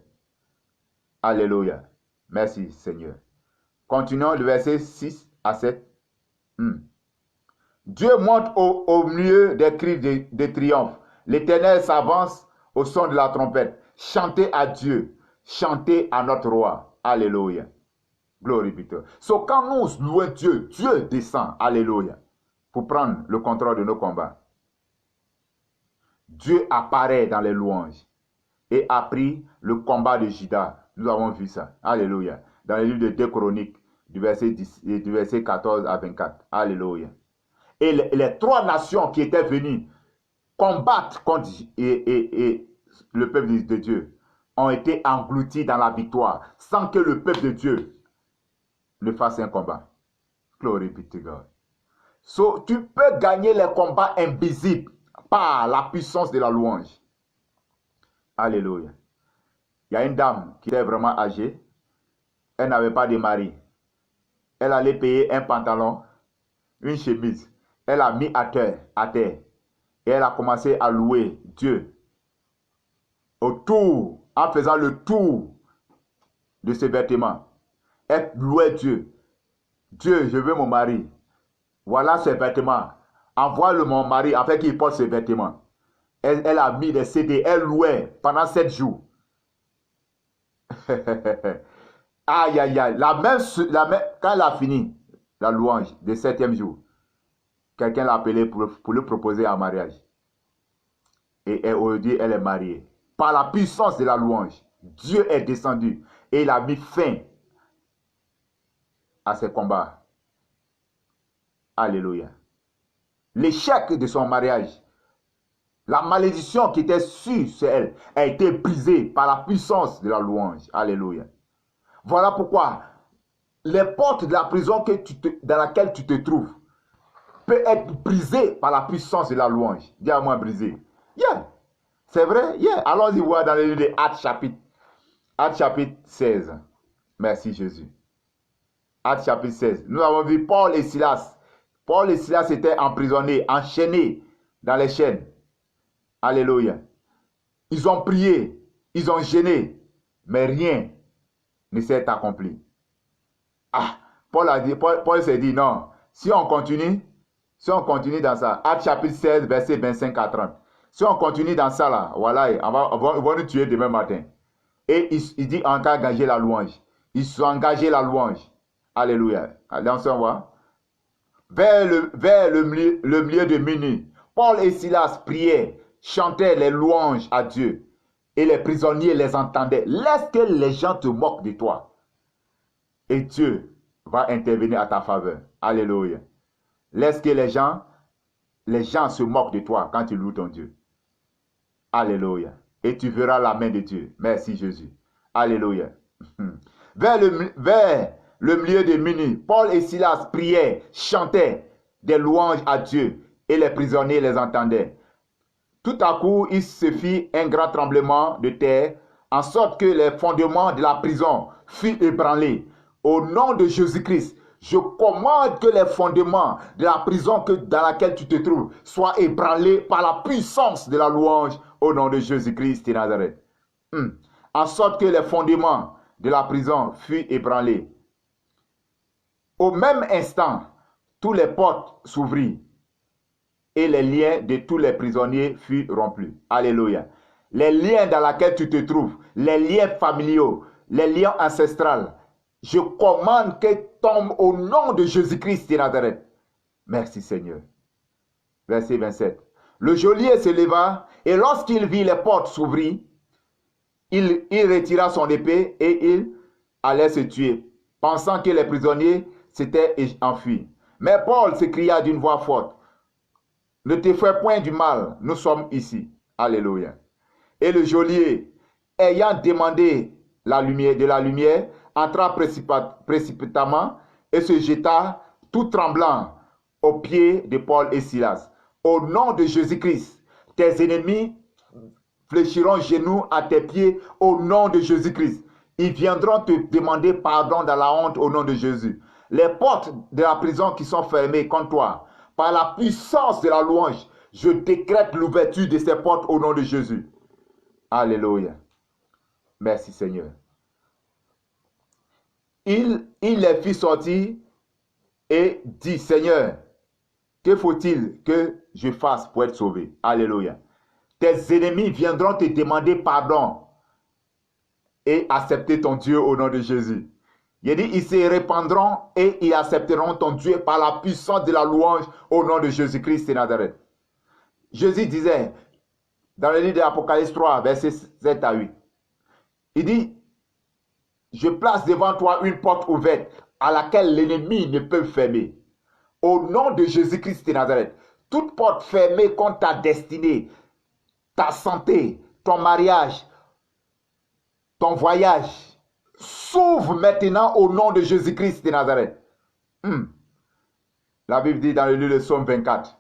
Alléluia. Merci Seigneur. Continuons le verset 6 à 7. Dieu monte au milieu des cris de triomphe. L'Éternel s'avance au son de la trompette. Chantez à Dieu. Chantez à notre roi. Alléluia. Glory be to God. So, quand nous louons Dieu, Dieu descend. Alléluia. Pour prendre le contrôle de nos combats. Dieu apparaît dans les louanges et a pris le combat de Juda. Nous avons vu ça. Alléluia. Dans le livre de 2 Chroniques, du verset 14 à 24. Alléluia. Et les trois nations qui étaient venues combattre contre le peuple de Dieu ont été engloutis dans la victoire sans que le peuple de Dieu ne fasse un combat. Glory be to God. So, tu peux gagner les combats invisibles par la puissance de la louange. Alléluia. Il y a une dame qui était vraiment âgée. Elle n'avait pas de mari. Elle allait payer un pantalon, une chemise. Elle a mis à terre. Et elle a commencé à louer Dieu. Autour, en faisant le tour de ses vêtements. Elle louait Dieu. Dieu, je veux mon mari. Voilà ses vêtements. Envoie-le mon mari afin qu'il porte ses vêtements. Elle a mis des CD. Elle louait pendant 7 jours. Aïe, aïe, aïe. Quand elle a fini la louange du 7e jour, quelqu'un l'a appelé pour lui proposer un mariage. Et aujourd'hui, elle est mariée. Par la puissance de la louange, Dieu est descendu et il a mis fin à ses combats. Alléluia. L'échec de son mariage, la malédiction qui était sur elle, a été brisée par la puissance de la louange. Alléluia. Voilà pourquoi les portes de la prison dans laquelle tu te trouves peut être brisées par la puissance de la louange. Dis à moi brisé. Yeah. C'est vrai? Yeah. Allons-y voir dans le livre de Actes chapitre 16. Merci Jésus. Actes chapitre 16. Nous avons vu Paul et Silas. Paul et Silas étaient emprisonnés, enchaînés dans les chaînes. Alléluia. Ils ont prié, ils ont gêné, mais rien ne s'est accompli. Ah, Paul s'est dit non, si on continue dans ça, Actes chapitre 16, verset 25 à 30, si on continue dans ça là, voilà, on va nous tuer demain matin. Et il dit encore engager la louange. Ils sont engagés la louange. Alléluia. Allez, on se voit. Vers le milieu de minuit, Paul et Silas priaient, chantaient les louanges à Dieu. Et les prisonniers les entendaient. Laisse que les gens te moquent de toi. Et Dieu va intervenir à ta faveur. Alléluia. Laisse que les gens se moquent de toi quand tu loues ton Dieu. Alléluia. Et tu verras la main de Dieu. Merci Jésus. Alléluia. Vers le milieu de minuit, Paul et Silas priaient, chantaient des louanges à Dieu et les prisonniers les entendaient. Tout à coup, il se fit un grand tremblement de terre, en sorte que les fondements de la prison furent ébranlés. Au nom de Jésus-Christ, je commande que les fondements de la prison dans laquelle tu te trouves soient ébranlés par la puissance de la louange au nom de Jésus-Christ de Nazareth. En sorte que les fondements de la prison furent ébranlés. Au même instant, tous les portes s'ouvrirent et les liens de tous les prisonniers furent rompus. Alléluia. Les liens dans lesquels tu te trouves, les liens familiaux, les liens ancestraux, je commande qu'ils tombent au nom de Jésus-Christ de Nazareth. Merci Seigneur. Verset 27. Le geôlier se leva et lorsqu'il vit les portes s'ouvrir, il retira son épée et il allait se tuer, pensant que les prisonniers s'étaient enfuis. Mais Paul s'écria d'une voix forte, « Ne te fais point du mal, nous sommes ici. » Alléluia. Et le geôlier, ayant demandé de la lumière, entra précipitamment et se jeta tout tremblant aux pieds de Paul et Silas. Au nom de Jésus-Christ, tes ennemis fléchiront genoux à tes pieds au nom de Jésus-Christ. Ils viendront te demander pardon dans la honte au nom de Jésus. Les portes de la prison qui sont fermées contre toi, par la puissance de la louange, je décrète l'ouverture de ces portes au nom de Jésus. Alléluia. Merci Seigneur. Il les fit sortir et dit, Seigneur, que faut-il que je fasse pour être sauvé? Alléluia. Tes ennemis viendront te demander pardon et accepter ton Dieu au nom de Jésus. Il dit, ils se répandront et ils accepteront ton Dieu par la puissance de la louange au nom de Jésus-Christ de Nazareth. Jésus disait, dans le livre de l'Apocalypse 3, versets 7 à 8, il dit, je place devant toi une porte ouverte à laquelle l'ennemi ne peut fermer. Au nom de Jésus-Christ de Nazareth, toute porte fermée contre ta destinée, ta santé, ton mariage, ton voyage, s'ouvre maintenant au nom de Jésus-Christ de Nazareth. La Bible dit dans le livre de Psaume 24,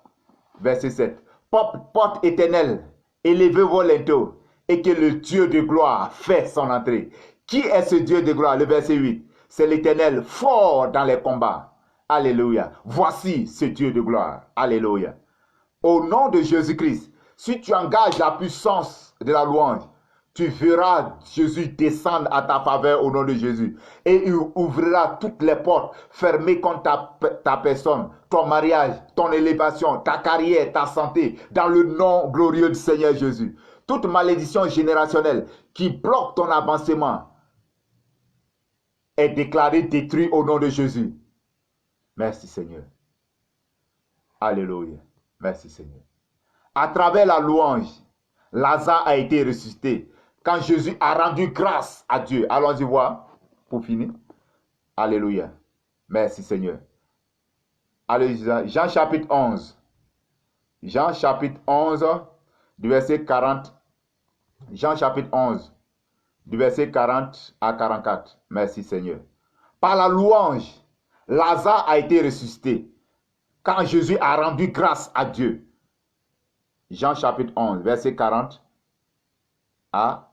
verset 7, porte éternelle, élevez vos linteaux, et que le Dieu de gloire fait son entrée. Qui est ce Dieu de gloire? Le verset 8, c'est l'Éternel fort dans les combats. Alléluia. Voici ce Dieu de gloire. Alléluia. Au nom de Jésus-Christ, si tu engages la puissance de la louange, tu verras Jésus descendre à ta faveur au nom de Jésus. Et il ouvrira toutes les portes fermées contre ta personne, ton mariage, ton élévation, ta carrière, ta santé, dans le nom glorieux du Seigneur Jésus. Toute malédiction générationnelle qui bloque ton avancement est déclarée détruite au nom de Jésus. Merci Seigneur. Alléluia. Merci Seigneur. À travers la louange, Lazare a été ressuscité. Quand Jésus a rendu grâce à Dieu. Allons-y voir pour finir. Alléluia. Merci Seigneur. Alléluia. Jean chapitre 11. Jean chapitre 11 du verset 40. Jean chapitre 11 du verset 40 à 44. Merci Seigneur. Par la louange, Lazare a été ressuscité. Quand Jésus a rendu grâce à Dieu. Jean chapitre 11 verset 40 à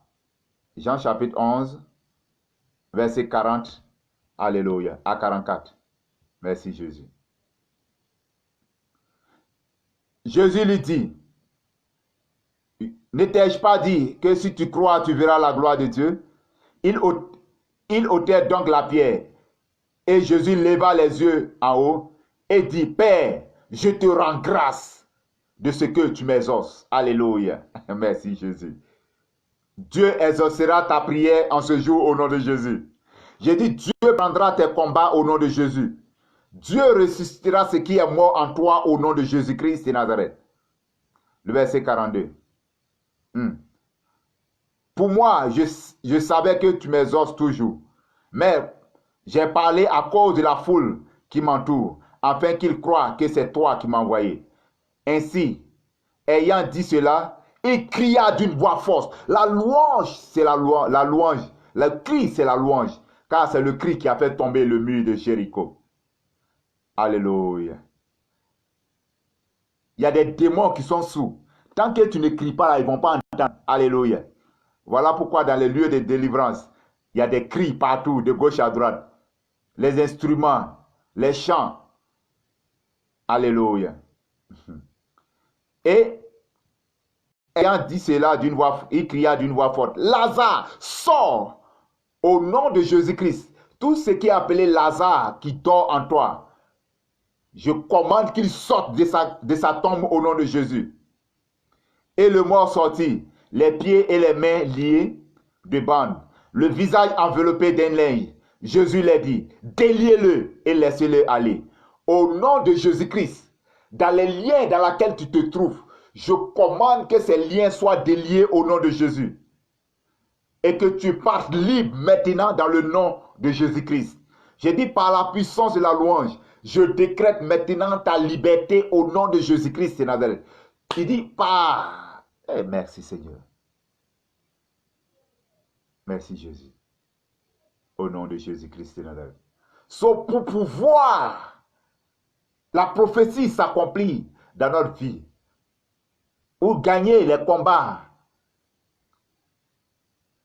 Jean chapitre 11, verset 40, alléluia, à 44. Merci Jésus. Jésus lui dit, ne t'ai-je pas dit que si tu crois, tu verras la gloire de Dieu? Il ôtait donc la pierre, et Jésus leva les yeux en haut et dit, Père, je te rends grâce de ce que tu m'exauces. Alléluia. Merci Jésus. Dieu exaucera ta prière en ce jour au nom de Jésus. J'ai dit, Dieu prendra tes combats au nom de Jésus. Dieu ressuscitera ce qui est mort en toi au nom de Jésus-Christ de Nazareth. Le verset 42. Pour moi, je savais que tu m'exauces toujours. Mais j'ai parlé à cause de la foule qui m'entoure, afin qu'ils croient que c'est toi qui m'as envoyé. Ainsi, ayant dit cela, Il cria d'une voix forte. La louange, c'est la louange. Le cri, c'est la louange. Car c'est le cri qui a fait tomber le mur de Jéricho. Alléluia. Il y a des démons qui sont sourds. Tant que tu ne cries pas là, ils ne vont pas entendre. Alléluia. Voilà pourquoi dans les lieux de délivrance, il y a des cris partout, de gauche à droite. Les instruments, les chants. Alléluia. Et ayant dit cela d'une voix, il cria d'une voix forte, Lazare, sors au nom de Jésus-Christ. Tout ce qui est appelé Lazare qui dort en toi, je commande qu'il sorte de sa tombe au nom de Jésus. Et le mort sortit, les pieds et les mains liés de bandes, le visage enveloppé d'un linge. Jésus leur dit, déliez-le et laissez-le aller. Au nom de Jésus-Christ, dans les liens dans lesquels tu te trouves, je commande que ces liens soient déliés au nom de Jésus. Et que tu partes libre maintenant dans le nom de Jésus-Christ. J'ai dit par la puissance de la louange, je décrète maintenant ta liberté au nom de Jésus-Christ. Il dit, pars. Eh, merci Seigneur. Merci Jésus. Au nom de Jésus-Christ. Pour pouvoir la prophétie s'accomplir dans notre vie, ou gagner les combats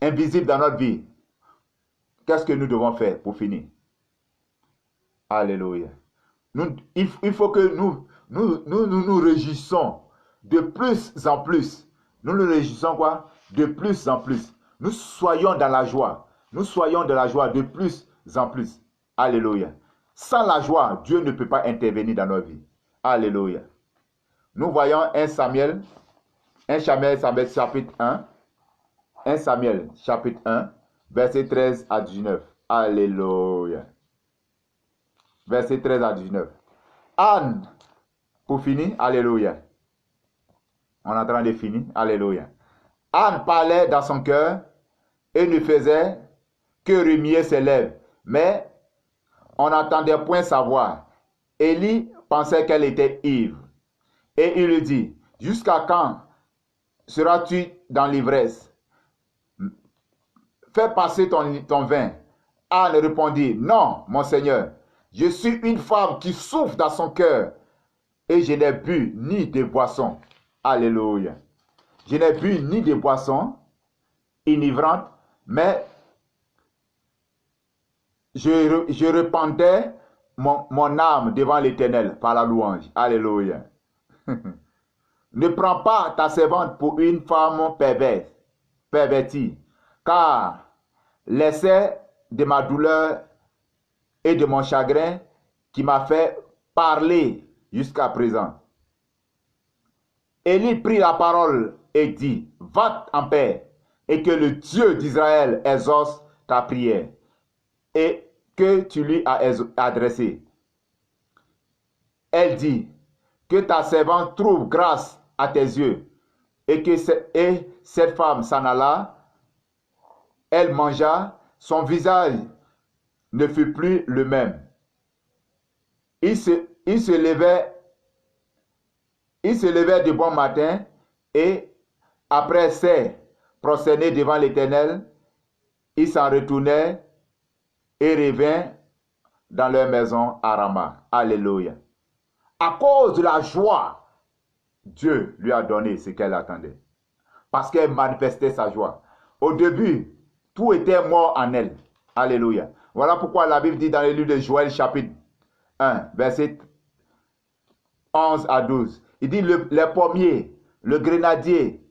invisibles dans notre vie, qu'est-ce que nous devons faire pour finir? Alléluia. Il faut que nous réjouissons de plus en plus. Nous nous réjouissons quoi? De plus en plus. Nous soyons dans la joie. Nous soyons dans la joie de plus en plus. Alléluia. Sans la joie, Dieu ne peut pas intervenir dans nos vies. Alléluia. Nous voyons 1 Samuel chapitre 1. 1 Samuel chapitre 1, verset 13 à 19. Alléluia. Verset 13 à 19. Anne, pour finir, alléluia. On est en train de finir, alléluia. Anne parlait dans son cœur et ne faisait que remuer ses lèvres, mais on n'entendait point sa voix. Élie pensait qu'elle était ivre. Et il lui dit, jusqu'à quand seras-tu dans l'ivresse? Fais passer ton vin. Anne répondit, non, mon Seigneur, je suis une femme qui souffre dans son cœur et je n'ai bu ni de boisson. Alléluia. Je n'ai bu ni de boisson enivrante, mais je répandais mon âme devant l'Éternel par la louange. Alléluia. Ne prends pas ta servante pour une femme pervertie, car l'essai de ma douleur et de mon chagrin qui m'a fait parler jusqu'à présent. Élie prit la parole et dit, va en paix, et que le Dieu d'Israël exauce ta prière, et que tu lui as adressée. Elle dit, que ta servante trouve grâce à tes yeux, et que cette femme s'en alla. Elle mangea, son visage ne fut plus le même. Il se levait de bon matin et après s'être prosterné devant l'Éternel, il s'en retournait et revint dans leur maison à Rama. Alléluia. À cause de la joie, Dieu lui a donné ce qu'elle attendait. Parce qu'elle manifestait sa joie. Au début, tout était mort en elle. Alléluia. Voilà pourquoi la Bible dit dans le livre de Joël chapitre 1, verset 11 à 12. Il dit les pommiers, le grenadier,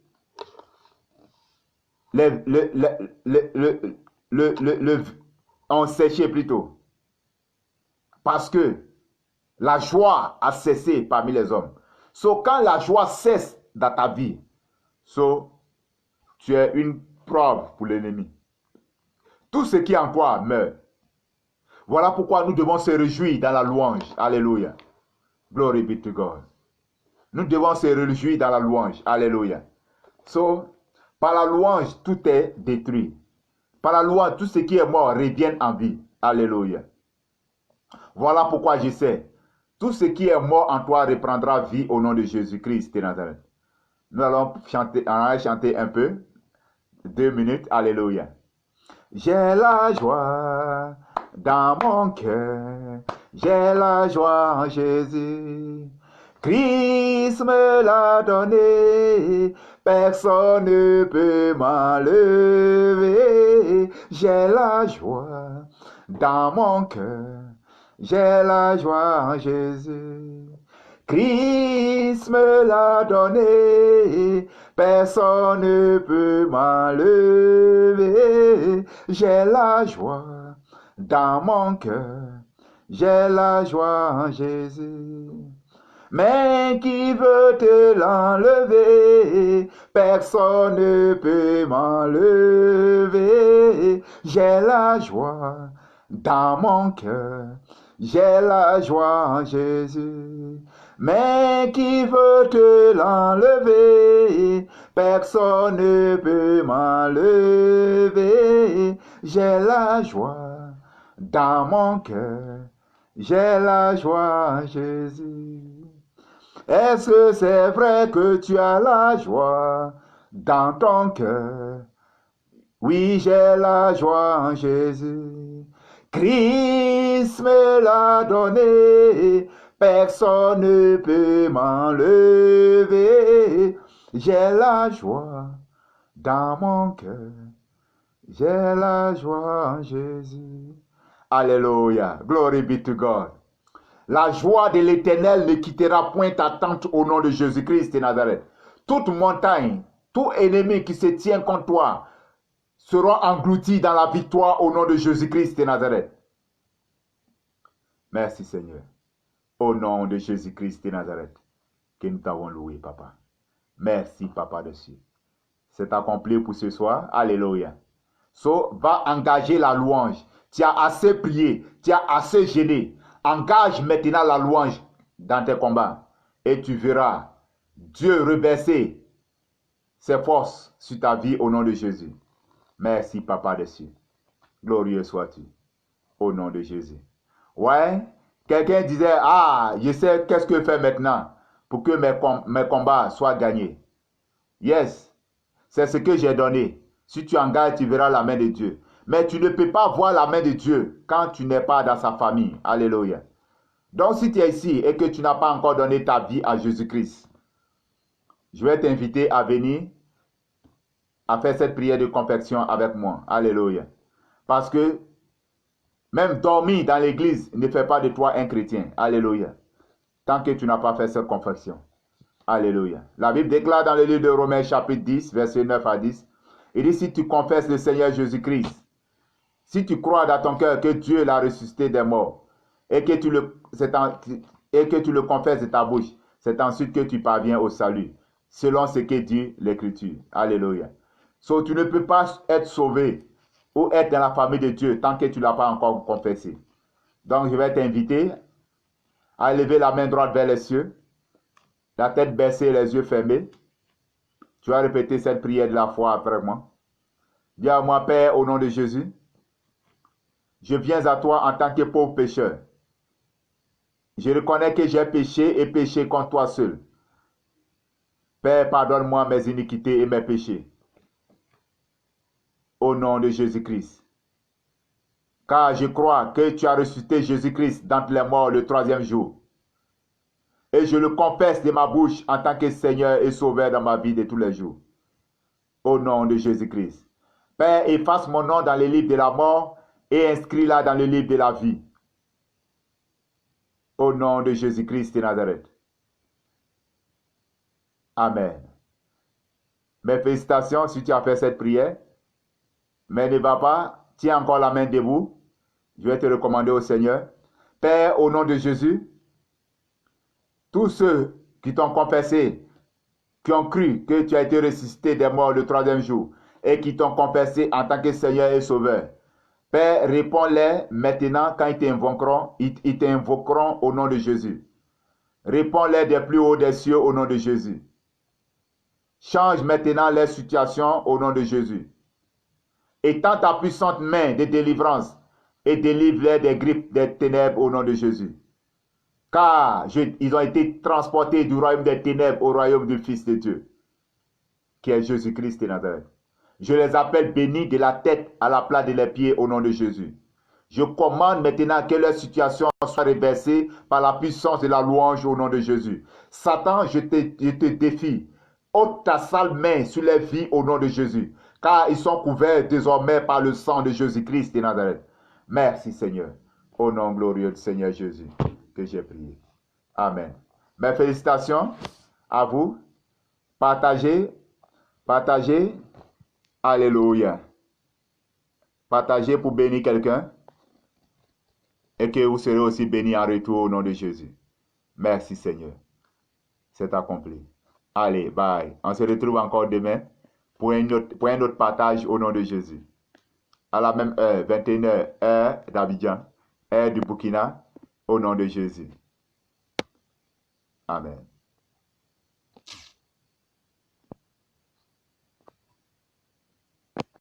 ont séché plutôt. Parce que la joie a cessé parmi les hommes. Quand la joie cesse dans ta vie, tu es une preuve pour l'ennemi. Tout ce qui est en toi meurt. Voilà pourquoi nous devons se réjouir dans la louange. Alléluia. Glory be to God. Nous devons se réjouir dans la louange. Alléluia. Par la louange, tout est détruit. Par la louange, tout ce qui est mort revient en vie. Alléluia. Voilà pourquoi je sais. Tout ce qui est mort en toi reprendra vie au nom de Jésus-Christ de Nazareth. Nous allons chanter un peu. 2 minutes. Alléluia. J'ai la joie dans mon cœur. J'ai la joie en Jésus. Christ me l'a donné. Personne ne peut m'enlever. J'ai la joie dans mon cœur. J'ai la joie en Jésus. Christ me l'a donné, personne ne peut m'enlever. J'ai la joie dans mon cœur, j'ai la joie en Jésus. Mais qui veut te l'enlever? Personne ne peut m'enlever. J'ai la joie dans mon cœur, j'ai la joie en Jésus. Mais qui veut te l'enlever? Personne ne peut m'enlever. J'ai la joie dans mon cœur, j'ai la joie en Jésus. Est-ce que c'est vrai que tu as la joie dans ton cœur? Oui, j'ai la joie en Jésus. Christ me l'a donné, personne ne peut m'enlever. J'ai la joie dans mon cœur, j'ai la joie en Jésus. Alléluia, glory be to God. La joie de l'Éternel ne quittera point ta tente au nom de Jésus-Christ de Nazareth. Toute montagne, tout ennemi qui se tient contre toi seront engloutis dans la victoire au nom de Jésus-Christ de Nazareth. Merci Seigneur. Au nom de Jésus-Christ de Nazareth, que nous t'avons loué, Papa. Merci, Papa de cieux. C'est accompli pour ce soir. Alléluia. So, va engager la louange. Tu as assez prié, tu as assez gêné. Engage maintenant la louange dans tes combats. Et tu verras Dieu reverser ses forces sur ta vie au nom de Jésus. Merci, Papa des cieux. Glorieux sois-tu. Au nom de Jésus. Ouais, quelqu'un disait, ah, je sais qu'est-ce que faire maintenant pour que mes combats soient gagnés. Yes, c'est ce que j'ai donné. Si tu engages, tu verras la main de Dieu. Mais tu ne peux pas voir la main de Dieu quand tu n'es pas dans sa famille. Alléluia. Donc si tu es ici et que tu n'as pas encore donné ta vie à Jésus-Christ, je vais t'inviter à venir à faire cette prière de confession avec moi. Alléluia. Parce que même dormir dans l'église ne fait pas de toi un chrétien. Alléluia. Tant que tu n'as pas fait cette confession. Alléluia. La Bible déclare dans le livre de Romains chapitre 10, verset 9 à 10, il dit si tu confesses le Seigneur Jésus-Christ, si tu crois dans ton cœur que Dieu l'a ressuscité des morts et que tu le confesses de ta bouche, c'est ensuite que tu parviens au salut, selon ce que dit l'Écriture. Alléluia. So, tu ne peux pas être sauvé ou être dans la famille de Dieu tant que tu ne l'as pas encore confessé. Donc, je vais t'inviter à lever la main droite vers les cieux, la tête baissée, les yeux fermés. Tu vas répéter cette prière de la foi après moi. Dis à moi, Père, au nom de Jésus, je viens à toi en tant que pauvre pécheur. Je reconnais que j'ai péché et péché contre toi seul. Père, pardonne-moi mes iniquités et mes péchés. Au nom de Jésus-Christ. Car je crois que tu as ressuscité Jésus-Christ d'entre les morts le 3e jour. Et je le confesse de ma bouche en tant que Seigneur et Sauveur dans ma vie de tous les jours. Au nom de Jésus-Christ. Père, efface mon nom dans le livre de la mort et inscris-la dans le livre de la vie. Au nom de Jésus-Christ de Nazareth. Amen. Mes félicitations si tu as fait cette prière. Mais ne va pas, tiens encore la main debout. Je vais te recommander au Seigneur. Père, au nom de Jésus, tous ceux qui t'ont confessé, qui ont cru que tu as été ressuscité des morts le 3e jour et qui t'ont confessé en tant que Seigneur et Sauveur, Père, réponds-les maintenant quand ils t'invoqueront au nom de Jésus. Réponds-les des plus hauts des cieux au nom de Jésus. Change maintenant leur situation au nom de Jésus. Étends ta puissante main de délivrance et délivre-les des griffes des ténèbres au nom de Jésus. Car ils ont été transportés du royaume des ténèbres au royaume du Fils de Dieu. qui est Jésus-Christ de Nazareth. Je les appelle bénis de la tête à la plate de les pieds au nom de Jésus. Je commande maintenant que leur situation soit réversée par la puissance de la louange au nom de Jésus. Satan, je te défie. Ôte ta sale main sur les vies au nom de Jésus, car ils sont couverts désormais par le sang de Jésus-Christ de Nazareth. Merci Seigneur, au nom glorieux du Seigneur Jésus, que j'ai prié. Amen. Mes félicitations à vous. Partagez, partagez. Alléluia. Partagez pour bénir quelqu'un et que vous serez aussi bénis en retour au nom de Jésus. Merci Seigneur. C'est accompli. Allez, bye. On se retrouve encore demain pour un autre partage au nom de Jésus. À la même heure, 21h, heure d'Abidjan, heure du Burkina, au nom de Jésus. Amen.